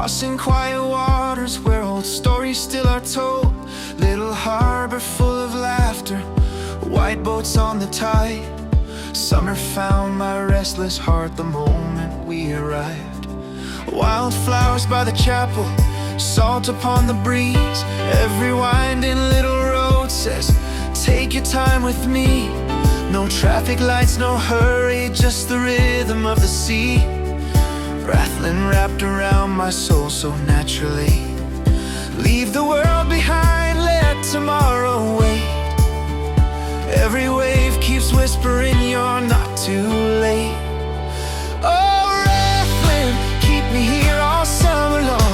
crossing quiet waters where old stories still are told. Little harbor full of laughter, white boats on the tide. Summer found my restless heart the moment we arrived. Wildflowers by the chapel, salt upon the breeze. Every winding little road says, take your time with me. No traffic lights, no hurry, just the rhythm of the sea. Rathlin wrapped around my soul so naturally. Leave the world behind, let tomorrow wait. Every wave keeps whispering you're not too late. Oh, Rathlin, keep me here all summer long,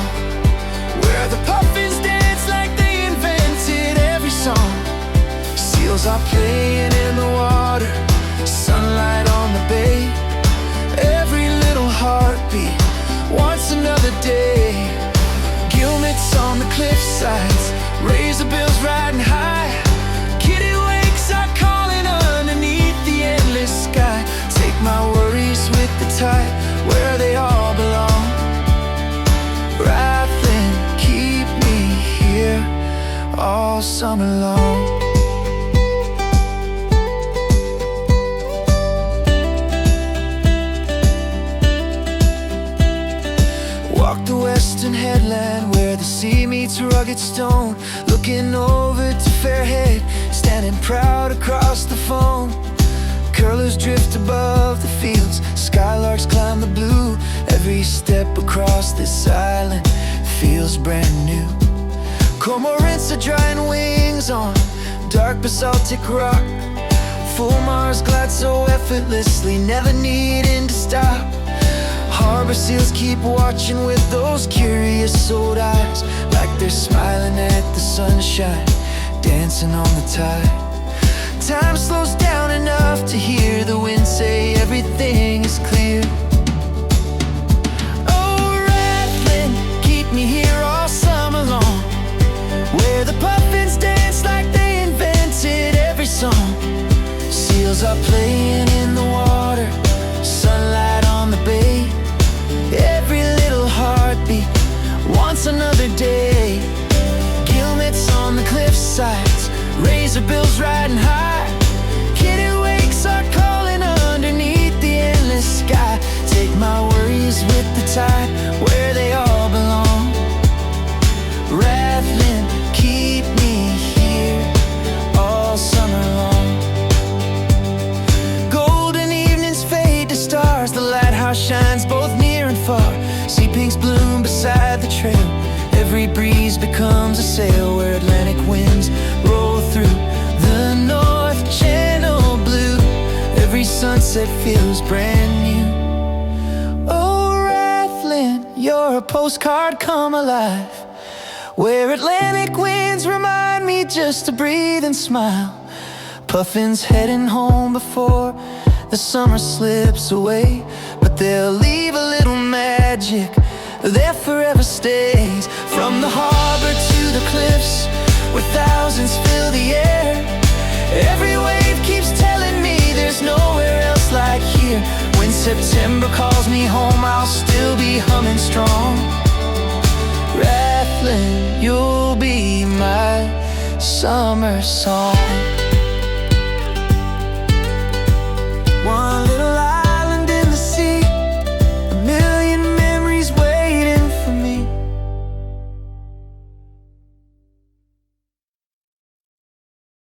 where the puffins dance like they invented every song. Seals are playing in the water, sunlight on the bay. Every little heartbeat wants another day. Guillemots on the cliff sides, razorbills riding high. Kittiwakes are calling underneath the endless sky. Take my worries with the tide, where they all belong. Rathlin, keep me here all summer long. Walk the western headland where the sea meets rugged stone. Looking over to Fairhead, standing proud across the foam. Curlers drift above the fields, skylarks climb the blue. Every step across this island feels brand new. Cormorants are drying wings on dark basaltic rock. Full Mars glide so effortlessly, never needing to stop. Harbor seals keep watching with those curious old eyes, like they're smiling at the sunshine, dancing on the tide. Time slows down enough to hear the wind say everything is clear. Oh, Rathlin, keep me here all summer long, where the puffins dance like they invented every song. Seals are playing in the water, sunlight on the bay. Every little heartbeat wants another day. Guillemots on the cliff sides, razorbills riding high. Kittiwakes are calling underneath the endless sky. Take my worries with the tide, where they all belong. Rathlin, keep me here all summer long. Golden evenings fade to stars, the lighthouse shines both near and far. Sea pinks bloom beside the trail, every breeze becomes a sail, where Atlantic winds roll through the North Channel blue. Every sunset feels brand new. Oh, Rathlin, you're a postcard come alive, where Atlantic winds remind me just to breathe and smile. Puffins heading home before the summer slips away, but they'll leave a little magic there forever stays. From the harbor to the cliffs, where thousands fill the air, every wave keeps telling me there's nowhere else like here. When September calls me home, I'll still be humming strong. Rathlin, you'll be my summer song.